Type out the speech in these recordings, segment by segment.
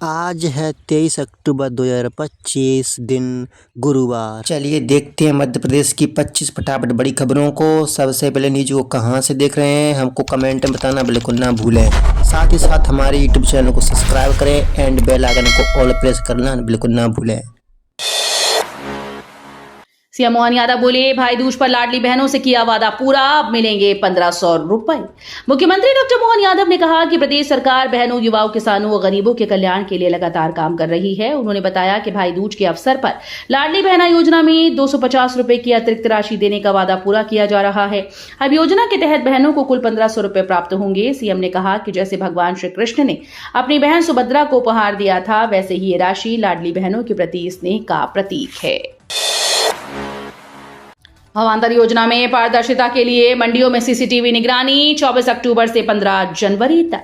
आज है 23 अक्टूबर 2025 दिन गुरुवार। चलिए देखते हैं मध्य प्रदेश की 25 फटाफट बड़ी खबरों को। सबसे पहले न्यूज को कहां से देख रहे हैं हमको कमेंट में बताना बिल्कुल ना भूलें। साथ ही साथ हमारे यूट्यूब चैनल को सब्सक्राइब करें एंड बेल आइकन को ऑल प्रेस करना बिल्कुल ना भूलें। सीएम मोहन यादव बोले, भाई दूज पर लाडली बहनों से किया वादा पूरा, अब मिलेंगे 1500 रुपए। मुख्यमंत्री डॉक्टर मोहन यादव ने कहा कि प्रदेश सरकार बहनों, युवाओं, किसानों और गरीबों के कल्याण के लिए लगातार काम कर रही है। उन्होंने बताया कि भाई दूज के अवसर पर लाडली बहना योजना में 250 रुपए की अतिरिक्त राशि देने का वादा पूरा किया जा रहा है। अब योजना के तहत बहनों को कुल 1500 रुपए प्राप्त होंगे। सीएम ने कहा कि जैसे भगवान श्री कृष्ण ने अपनी बहन सुभद्रा को उपहार दिया था, वैसे ही ये राशि लाडली बहनों के प्रति स्नेह का प्रतीक है। भावांतर योजना में पारदर्शिता के लिए मंडियों में सीसीटीवी निगरानी 24 अक्टूबर से 15 जनवरी तक।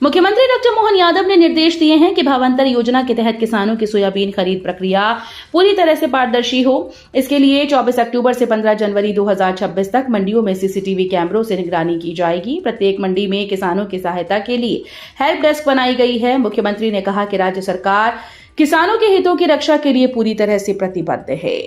मुख्यमंत्री डॉक्टर मोहन यादव ने निर्देश दिए हैं कि भावांतर योजना के तहत किसानों की सोयाबीन खरीद प्रक्रिया पूरी तरह से पारदर्शी हो। इसके लिए 24 अक्टूबर से 15 जनवरी 2026 तक मंडियों में सीसीटीवी कैमरों से निगरानी की जाएगी। प्रत्येक मंडी में किसानों की सहायता के लिए हेल्प डेस्क बनाई गई है। मुख्यमंत्री ने कहा कि राज्य सरकार किसानों के हितों की रक्षा के लिए पूरी तरह से प्रतिबद्ध है।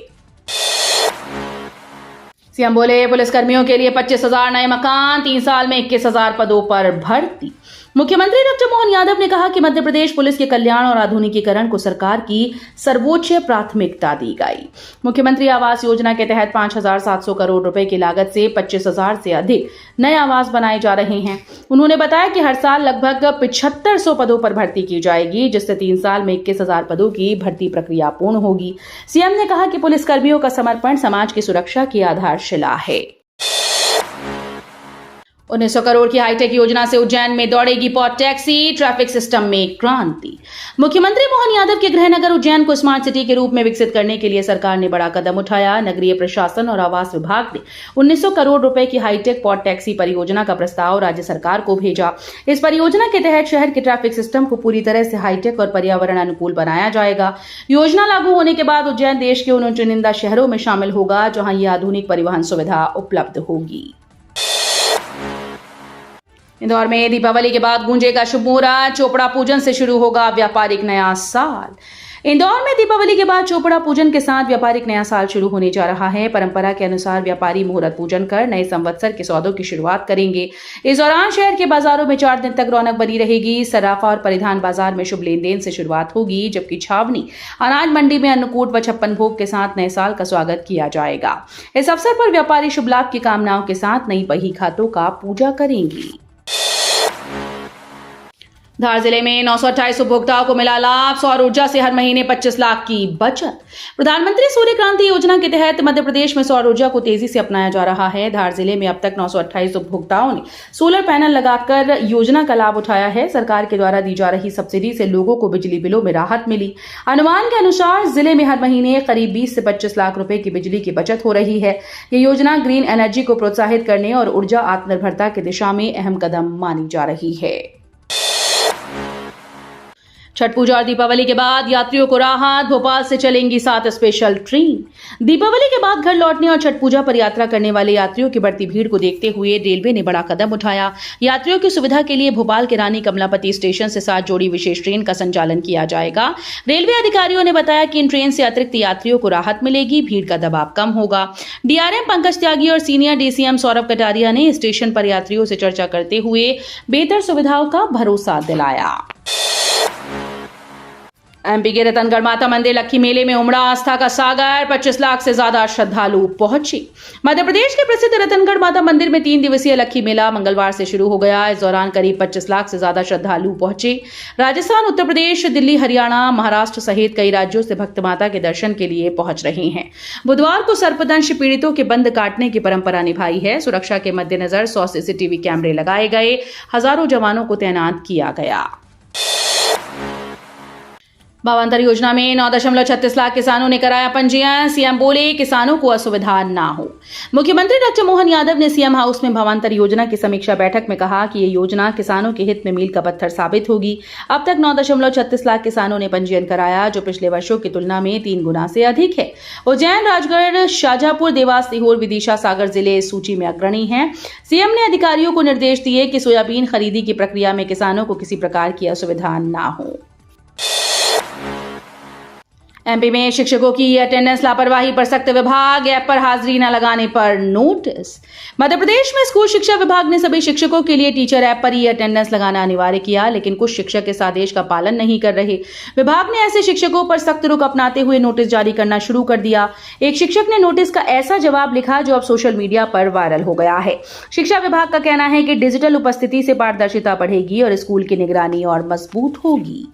सीएम बोले, पुलिसकर्मियों के लिए 25,000 नए मकान, 3 साल में 21,000 पदों पर भर्ती। मुख्यमंत्री डॉक्टर मोहन यादव ने कहा कि मध्य प्रदेश पुलिस के कल्याण और आधुनिकीकरण को सरकार की सर्वोच्च प्राथमिकता दी गई। मुख्यमंत्री आवास योजना के तहत 5,700 करोड़ रुपए की लागत से 25,000 से अधिक नए आवास बनाए जा रहे हैं। उन्होंने बताया कि हर साल लगभग 7500 पदों पर भर्ती की जाएगी, जिससे 3 साल में 21,000 पदों की भर्ती प्रक्रिया पूर्ण होगी। सीएम ने कहा कि पुलिसकर्मियों का समर्पण समाज की सुरक्षा की आधारशिला है। 1900 करोड़ की हाईटेक योजना से उज्जैन में दौड़ेगी पॉट टैक्सी, ट्रैफिक सिस्टम में क्रांति। मुख्यमंत्री मोहन यादव के गृहनगर उज्जैन को स्मार्ट सिटी के रूप में विकसित करने के लिए सरकार ने बड़ा कदम उठाया। नगरीय प्रशासन और आवास विभाग ने 1900 करोड़ रुपए की हाईटेक पॉट टैक्सी परियोजना का प्रस्ताव राज्य सरकार को भेजा। इस परियोजना के तहत शहर के ट्रैफिक सिस्टम को पूरी तरह से हाईटेक और पर्यावरण अनुकूल बनाया जाएगा। योजना लागू होने के बाद उज्जैन देश के उन चुनिंदा शहरों में शामिल होगा जहां ये आधुनिक परिवहन सुविधा उपलब्ध होगी। इंदौर में दीपावली के बाद गूंजेगा शुभ मुहूर्त, चोपड़ा पूजन से शुरू होगा व्यापारिक नया साल। इंदौर में दीपावली के बाद चोपड़ा पूजन के साथ व्यापारिक नया साल शुरू होने जा रहा है। परंपरा के अनुसार व्यापारी मुहूर्त पूजन कर नए संवत्सर के सौदों की शुरुआत करेंगे। इस दौरान शहर के बाजारों में 4 दिन तक रौनक बनी रहेगी। सराफा और परिधान बाजार में शुभ लेन देन से शुरुआत होगी, जबकि छावनी अनाज मंडी में अन्नकूट व 56 भोग के साथ नए साल का स्वागत किया जाएगा। इस अवसर पर व्यापारी शुभ लाभ की कामनाओं के साथ नई बही खातों का पूजा करेंगी। धार जिले में 928 उपभोक्ताओं को मिला लाभ, सौर ऊर्जा से हर महीने 25 लाख की बचत। प्रधानमंत्री सूर्य क्रांति योजना के तहत मध्य प्रदेश में सौर ऊर्जा को तेजी से अपनाया जा रहा है। धार जिले में अब तक 928 उपभोक्ताओं ने सोलर पैनल लगाकर योजना का लाभ उठाया है। सरकार के द्वारा दी जा रही सब्सिडी से लोगों को बिजली बिलों में राहत मिली। अनुमान के अनुसार जिले में हर महीने करीब 20 से 25 लाख रुपए की बिजली की बचत हो रही है। ये योजना ग्रीन एनर्जी को प्रोत्साहित करने और ऊर्जा आत्मनिर्भरता की दिशा में अहम कदम मानी जा रही है। छठ पूजा और दीपावली के बाद यात्रियों को राहत, भोपाल से चलेंगी 7 स्पेशल ट्रेन। दीपावली के बाद घर लौटने और छठ पूजा पर यात्रा करने वाले यात्रियों की बढ़ती भीड़ को देखते हुए रेलवे ने बड़ा कदम उठाया। यात्रियों की सुविधा के लिए भोपाल के रानी कमलापति स्टेशन से 7 जोड़ी विशेष ट्रेन का संचालन किया जाएगा। रेलवे अधिकारियों ने बताया कि इन ट्रेन से अतिरिक्त यात्रियों को राहत मिलेगी, भीड़ का दबाव कम होगा। डीआरएम पंकज त्यागी और सीनियर डीसीएम सौरभ कटारिया ने स्टेशन पर यात्रियों से चर्चा करते हुए बेहतर सुविधाओं का भरोसा दिलाया। एमपी के रतनगढ़ माता मंदिर लक्खी मेले में उमड़ा आस्था का सागर, 25 लाख से ज्यादा श्रद्धालु पहुंचे। मध्य प्रदेश के प्रसिद्ध रतनगढ़ माता मंदिर में 3 दिवसीय लक्खी मेला मंगलवार से शुरू हो गया। इस दौरान करीब 25 लाख से ज्यादा श्रद्धालु पहुंचे। राजस्थान, उत्तर प्रदेश, दिल्ली, हरियाणा, महाराष्ट्र सहित कई राज्यों से भक्त माता के दर्शन के लिए पहुंच रहे हैं। बुधवार को सर्पदंश पीड़ितों के बंद काटने की परंपरा निभाई है। सुरक्षा के मद्देनजर 100 सीसीटीवी कैमरे लगाए गए, हजारों जवानों को तैनात किया गया। भावांतर योजना में 9.36 लाख किसानों ने कराया पंजीयन। सीएम बोले, किसानों को असुविधा ना हो। मुख्यमंत्री डॉक्टर मोहन यादव ने सीएम हाउस में भावांतर योजना की समीक्षा बैठक में कहा कि ये योजना किसानों के हित में मील का पत्थर साबित होगी। अब तक 9.36 लाख किसानों ने पंजीयन कराया, जो पिछले वर्षों की तुलना में 3 गुना से अधिक है। उज्जैन, राजगढ़, शाजापुर, देवास, सीहोर, विदिशा, सागर जिले इस सूची में अग्रणी हैं। सीएम ने अधिकारियों को निर्देश दिए कि सोयाबीन खरीदी की प्रक्रिया में किसानों को किसी प्रकार की असुविधा ना हो। एमपी में शिक्षकों की अटेंडेंस लापरवाही पर सख्त, विभाग ऐप पर हाजिरी न लगाने पर नोटिस। मध्य प्रदेश में स्कूल शिक्षा विभाग ने सभी शिक्षकों के लिए टीचर ऐप पर ही अटेंडेंस लगाना अनिवार्य किया, लेकिन कुछ शिक्षक इस आदेश का पालन नहीं कर रहे। विभाग ने ऐसे शिक्षकों पर सख्त रुख अपनाते हुए नोटिस जारी करना शुरू कर दिया। एक शिक्षक ने नोटिस का ऐसा जवाब लिखा जो अब सोशल मीडिया पर वायरल हो गया है। शिक्षा विभाग का कहना है कि डिजिटल उपस्थिति से पारदर्शिता बढ़ेगी और स्कूल की निगरानी और मजबूत होगी।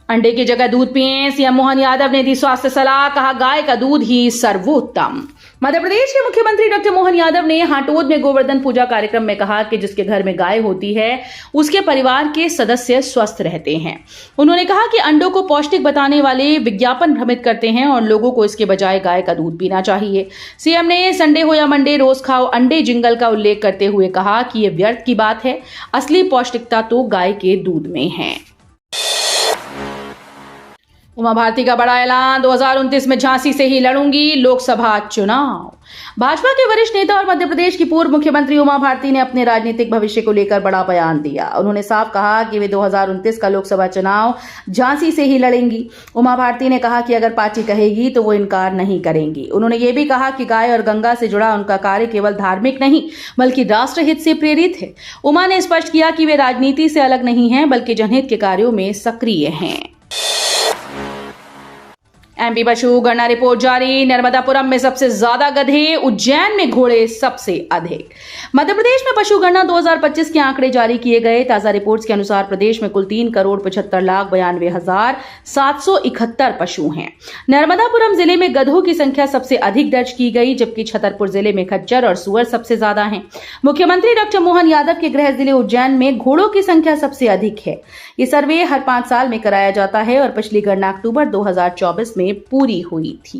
अंडे की जगह दूध पिएं, सीएम मोहन यादव ने दी स्वास्थ्य सलाह, कहा गाय का दूध ही सर्वोत्तम। मध्य प्रदेश के मुख्यमंत्री डॉक्टर मोहन यादव ने हाटोद में गोवर्धन पूजा कार्यक्रम में कहा कि जिसके घर में गाय होती है उसके परिवार के सदस्य स्वस्थ रहते हैं। उन्होंने कहा कि अंडों को पौष्टिक बताने वाले विज्ञापन भ्रमित करते हैं और लोगों को इसके बजाय गाय का दूध पीना चाहिए। सीएम ने संडे हो या मंडे रोज खाओ अंडे जिंगल का उल्लेख करते हुए कहा कि यह व्यर्थ की बात है, असली पौष्टिकता तो गाय के दूध में है। उमा भारती का बड़ा ऐलान, 2029 में झांसी से ही लड़ूंगी लोकसभा चुनाव। भाजपा के वरिष्ठ नेता और मध्य प्रदेश की पूर्व मुख्यमंत्री उमा भारती ने अपने राजनीतिक भविष्य को लेकर बड़ा बयान दिया। उन्होंने साफ कहा कि वे 2029 का लोकसभा चुनाव झांसी से ही लड़ेंगी। उमा भारती ने कहा कि अगर पार्टी कहेगी तो वो इनकार नहीं करेंगी। उन्होंने ये भी कहा कि गाय और गंगा से जुड़ा उनका कार्य केवल धार्मिक नहीं बल्कि राष्ट्रहित से प्रेरित है। उमा ने स्पष्ट किया कि वे राजनीति से अलग नहीं हैं बल्कि जनहित के कार्यों में सक्रिय हैं। एमपी पशु गणना रिपोर्ट जारी, नर्मदापुरम में सबसे ज्यादा गधे, उज्जैन में घोड़े सबसे अधिक। मध्य प्रदेश में पशु गणना 2025 के आंकड़े जारी किए गए। ताजा रिपोर्ट्स के अनुसार प्रदेश में कुल 3,75,92,771 पशु हैं। नर्मदापुरम जिले में गधों की संख्या सबसे अधिक दर्ज की गई, जबकि छतरपुर जिले में खच्चर और सुअर सबसे ज्यादा हैं। मुख्यमंत्री डॉक्टर मोहन यादव के गृह जिले उज्जैन में घोड़ों की संख्या सबसे अधिक है। ये सर्वे हर 5 साल में कराया जाता है और पिछली गणना अक्टूबर 2024 में पूरी हुई थी।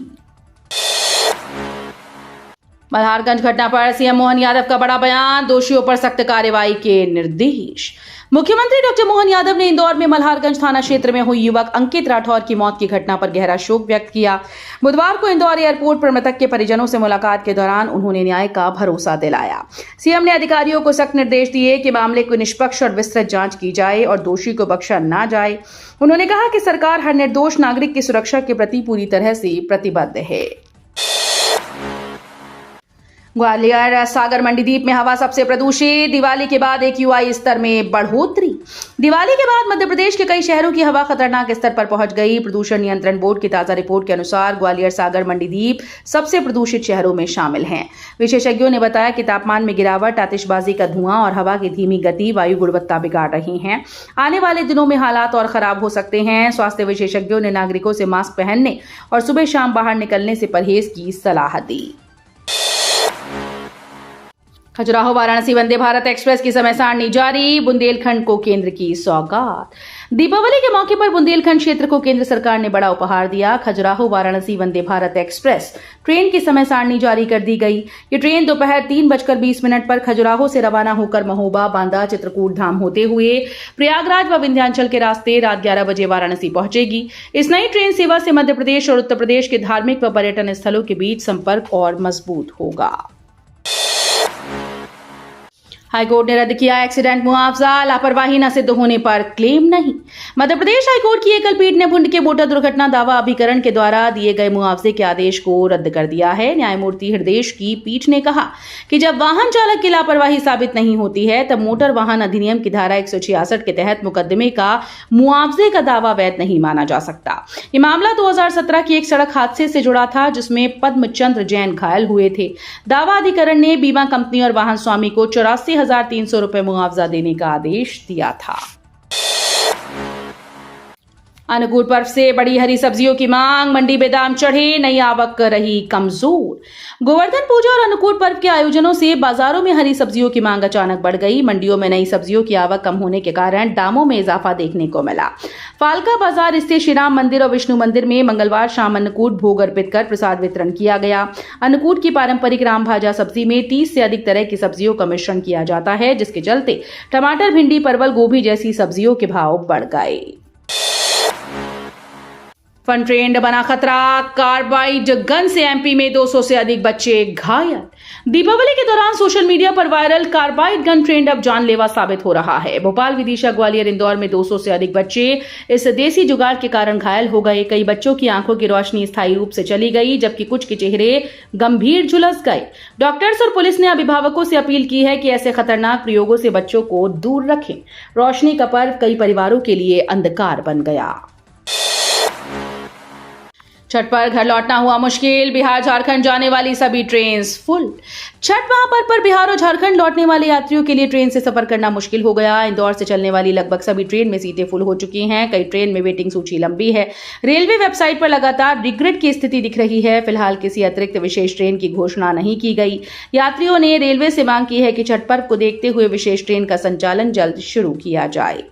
मल्हारगंज घटना पर सीएम मोहन यादव का बड़ा बयान, दोषियों पर सख्त कार्रवाई के निर्देश। मुख्यमंत्री डॉक्टर मोहन यादव ने इंदौर में मल्हारगंज थाना क्षेत्र में हुई युवक अंकित राठौर की मौत की घटना पर गहरा शोक व्यक्त किया। बुधवार को इंदौर एयरपोर्ट पर मृतक के परिजनों से मुलाकात के दौरान उन्होंने न्याय का भरोसा दिलाया। सीएम ने अधिकारियों को सख्त निर्देश दिए कि मामले को निष्पक्ष और विस्तृत जांच की जाए और दोषी को बख्शा न जाए। उन्होंने कहा कि सरकार हर निर्दोष नागरिक की सुरक्षा के प्रति पूरी तरह से प्रतिबद्ध है। ग्वालियर सागर मंडीदीप में हवा सबसे प्रदूषित, दिवाली के बाद AQI स्तर में बढ़ोतरी। दिवाली के बाद मध्य प्रदेश के कई शहरों की हवा खतरनाक स्तर पर पहुंच गई। प्रदूषण नियंत्रण बोर्ड की ताजा रिपोर्ट के अनुसार ग्वालियर सागर मंडीदीप सबसे प्रदूषित शहरों में शामिल हैं। विशेषज्ञों ने बताया कि तापमान में गिरावट, आतिशबाजी का धुआं और हवा की धीमी गति वायु गुणवत्ता बिगाड़ रही हैं। आने वाले दिनों में हालात और खराब हो सकते हैं। स्वास्थ्य विशेषज्ञों ने नागरिकों से मास्क पहनने और सुबह शाम बाहर निकलने से परहेज की सलाह दी। खजुराहो वाराणसी वंदे भारत एक्सप्रेस की समय सारणी जारी, बुंदेलखंड को केंद्र की सौगात। दीपावली के मौके पर बुंदेलखंड क्षेत्र को केंद्र सरकार ने बड़ा उपहार दिया। खजुराहो वाराणसी वंदे भारत एक्सप्रेस ट्रेन की समय सारणी जारी कर दी गई। ये ट्रेन दोपहर 3:20 पर खजुराहो से रवाना होकर महोबा, बांदा, चित्रकूट धाम होते हुए प्रयागराज व विंध्याचल के रास्ते रात 11 बजे वाराणसी पहुंचेगी। इस नई ट्रेन सेवा से मध्य प्रदेश और उत्तर प्रदेश के धार्मिक व पर्यटन स्थलों के बीच संपर्क और मजबूत होगा। हाईकोर्ट ने रद्द किया एक्सीडेंट मुआवजा, लापरवाही न सिद्ध होने पर क्लेम नहीं। मध्य प्रदेश हाईकोर्ट की एकल पीठ ने भिंड के मोटर दुर्घटना दावा अभिकरण के द्वारा दिए गए मुआवजे के आदेश को रद्द कर दिया है। न्यायमूर्ति हृदयेश की पीठ ने कहा कि जब वाहन चालक की लापरवाही साबित नहीं होती है तब मोटर वाहन अधिनियम की धारा 166 के तहत मुकदमे का मुआवजे का दावा वैध नहीं माना जा सकता। ये मामला 2017 की एक सड़क हादसे से जुड़ा था जिसमें पद्मचंद्र जैन घायल हुए थे। दावा अधिकरण ने बीमा कंपनी और वाहन स्वामी को 84,300 रुपए मुआवजा देने का आदेश दिया था। अनुकूल पर्व से बड़ी हरी सब्जियों की मांग, मंडी में दाम चढ़े, नई आवक रही कमजोर। गोवर्धन पूजा और अनुकूल पर्व के आयोजनों से बाजारों में हरी सब्जियों की मांग अचानक बढ़ गई। मंडियों में नई सब्जियों की आवक कम होने के कारण दामों में इजाफा देखने को मिला। फालका बाजार स्थित श्री राम मंदिर और विष्णु मंदिर में मंगलवार शाम अन्नकूट भोग अर्पित कर प्रसाद वितरण किया गया। अन्नकूट की पारंपरिक राम भाजा सब्जी में 30 से अधिक तरह की सब्जियों का मिश्रण किया जाता है, जिसके चलते टमाटर, भिंडी, परवल, गोभी जैसी सब्जियों के भाव बढ़ गए। फन ट्रेंड बना खतरा, कार्बाइड गन से एमपी में 200 से अधिक बच्चे घायल। दीपावली के दौरान सोशल मीडिया पर वायरल कार्बाइड गन ट्रेंड अब जानलेवा साबित हो रहा है। भोपाल, विदिशा, ग्वालियर, इंदौर में 200 से अधिक बच्चे इस देसी जुगाड़ के कारण घायल हो गए। कई बच्चों की आंखों की रोशनी स्थायी रूप से चली गई, जबकि कुछ के चेहरे गंभीर झुलस गए। डॉक्टर्स और पुलिस ने अभिभावकों से अपील की है कि ऐसे खतरनाक प्रयोगों से बच्चों को दूर रखें। रोशनी का पर्व कई परिवारों के लिए अंधकार बन गया। छठ पर घर लौटना हुआ मुश्किल, बिहार झारखंड जाने वाली सभी ट्रेन फुल। छठ महापर्व पर बिहार और झारखंड लौटने वाले यात्रियों के लिए ट्रेन से सफर करना मुश्किल हो गया। इंदौर से चलने वाली लगभग सभी ट्रेन में सीटें फुल हो चुकी हैं। कई ट्रेन में वेटिंग सूची लंबी है। रेलवे वेबसाइट पर लगातार रिग्रेड की स्थिति दिख रही है। फिलहाल किसी अतिरिक्त विशेष ट्रेन की घोषणा नहीं की गई। यात्रियों ने रेलवे से मांग की है कि छठ पर्व को देखते हुए विशेष ट्रेन का संचालन जल्द शुरू किया जाए।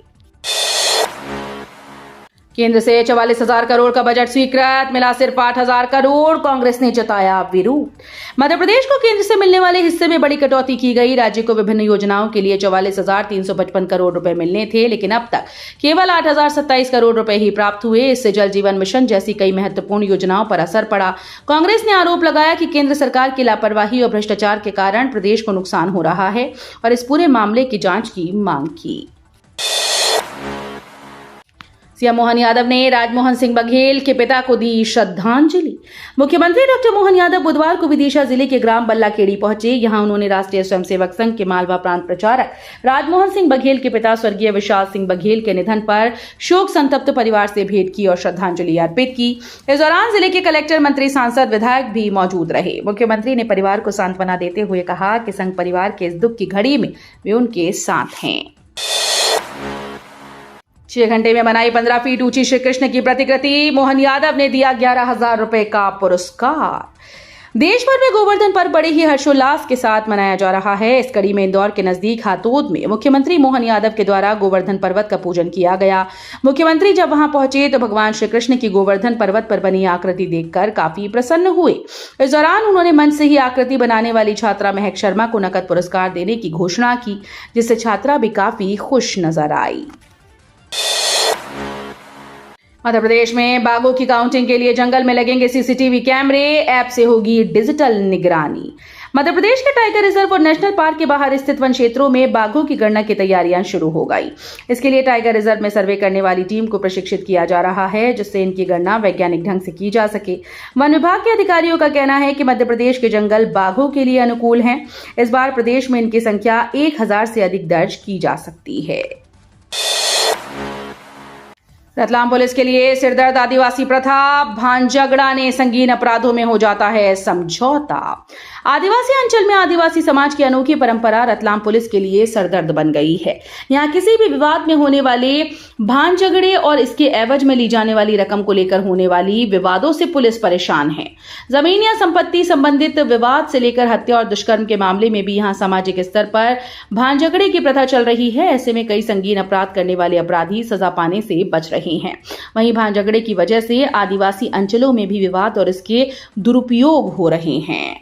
केंद्र से 44,000 करोड़ का बजट स्वीकृत, मिला सिर्फ 8,000 करोड़, कांग्रेस ने जताया विरोध। मध्य प्रदेश को केंद्र से मिलने वाले हिस्से में बड़ी कटौती की गई। राज्य को विभिन्न योजनाओं के लिए 44,355 करोड़ रुपए मिलने थे, लेकिन अब तक केवल 8,027 करोड़ रुपए ही प्राप्त हुए। इससे जल जीवन मिशन जैसी कई महत्वपूर्ण योजनाओं पर असर पड़ा। कांग्रेस ने आरोप लगाया कि केंद्र सरकार की लापरवाही और भ्रष्टाचार के कारण प्रदेश को नुकसान हो रहा है और इस पूरे मामले की जांच की मांग की। सीएम मोहन यादव ने राजमोहन सिंह बघेल के पिता को दी श्रद्धांजलि। मुख्यमंत्री डॉक्टर मोहन यादव बुधवार को विदिशा जिले के ग्राम बल्लाखेड़ी पहुंचे। यहां उन्होंने राष्ट्रीय स्वयंसेवक संघ के मालवा प्रांत प्रचारक राजमोहन सिंह बघेल के पिता स्वर्गीय विशाल सिंह बघेल के निधन पर शोक संतप्त परिवार से भेंट की और श्रद्धांजलि अर्पित की। इस दौरान जिले के कलेक्टर, मंत्री, सांसद, विधायक भी मौजूद रहे। मुख्यमंत्री ने परिवार को सांत्वना देते हुए कहा कि संघ परिवार के इस दुख की घड़ी में वे उनके साथ हैं। 6 घंटे में बनाई 15 फीट ऊंची श्री कृष्ण की प्रतिकृति, मोहन यादव ने दिया 11,000 रुपए का पुरस्कार। देश भर में गोवर्धन पर्व बड़े ही हर्षोल्लास के साथ मनाया जा रहा है। इस कड़ी में इंदौर के नजदीक हातोद में मुख्यमंत्री मोहन यादव के द्वारा गोवर्धन पर्वत का पूजन किया गया। मुख्यमंत्री जब वहां पहुंचे तो भगवान श्री कृष्ण की गोवर्धन पर्वत पर बनी आकृति देखकर काफी प्रसन्न हुए। इस दौरान उन्होंने मन से ही आकृति बनाने वाली छात्रा महक शर्मा को नकद पुरस्कार देने की घोषणा की, जिससे छात्रा भी काफी खुश नजर आई। मध्य प्रदेश में बाघों की काउंटिंग के लिए जंगल में लगेंगे सीसीटीवी कैमरे, ऐप से होगी डिजिटल निगरानी। मध्य प्रदेश के टाइगर रिजर्व और नेशनल पार्क के बाहर स्थित वन क्षेत्रों में बाघों की गणना की तैयारियां शुरू हो गई। इसके लिए टाइगर रिजर्व में सर्वे करने वाली टीम को प्रशिक्षित किया जा रहा है, जिससे इनकी गणना वैज्ञानिक ढंग से की जा सके। वन विभाग के अधिकारियों का कहना है कि मध्य प्रदेश के जंगल बाघों के लिए अनुकूल हैं। इस बार प्रदेश में इनकी संख्या 1,000 से अधिक दर्ज की जा सकती है। रतलाम पुलिस के लिए सिरदर्द आदिवासी प्रथा, भांजगड़ा ने संगीन अपराधों में हो जाता है समझौता। आदिवासी अंचल में आदिवासी समाज की अनोखी परंपरा रतलाम पुलिस के लिए सरदर्द बन गई है। यहाँ किसी भी विवाद में होने वाले भांजगड़े और इसके एवज में ली जाने वाली रकम को लेकर होने वाली विवादों से पुलिस परेशान है। जमीन या संपत्ति संबंधित विवाद से लेकर हत्या और दुष्कर्म के मामले में भी यहाँ सामाजिक स्तर पर भांजगड़े की प्रथा चल रही है। ऐसे में कई संगीन अपराध करने वाले अपराधी सजा पाने से बच रहे हैं। वहीं भांजगड़े की वजह से आदिवासी अंचलों में भी विवाद और इसके दुरुपयोग हो रहे हैं।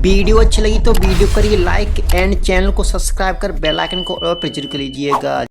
वीडियो अच्छी लगी तो वीडियो करिए लाइक एंड चैनल को सब्सक्राइब कर बेल आइकन को और प्रेस कर लीजिएगा।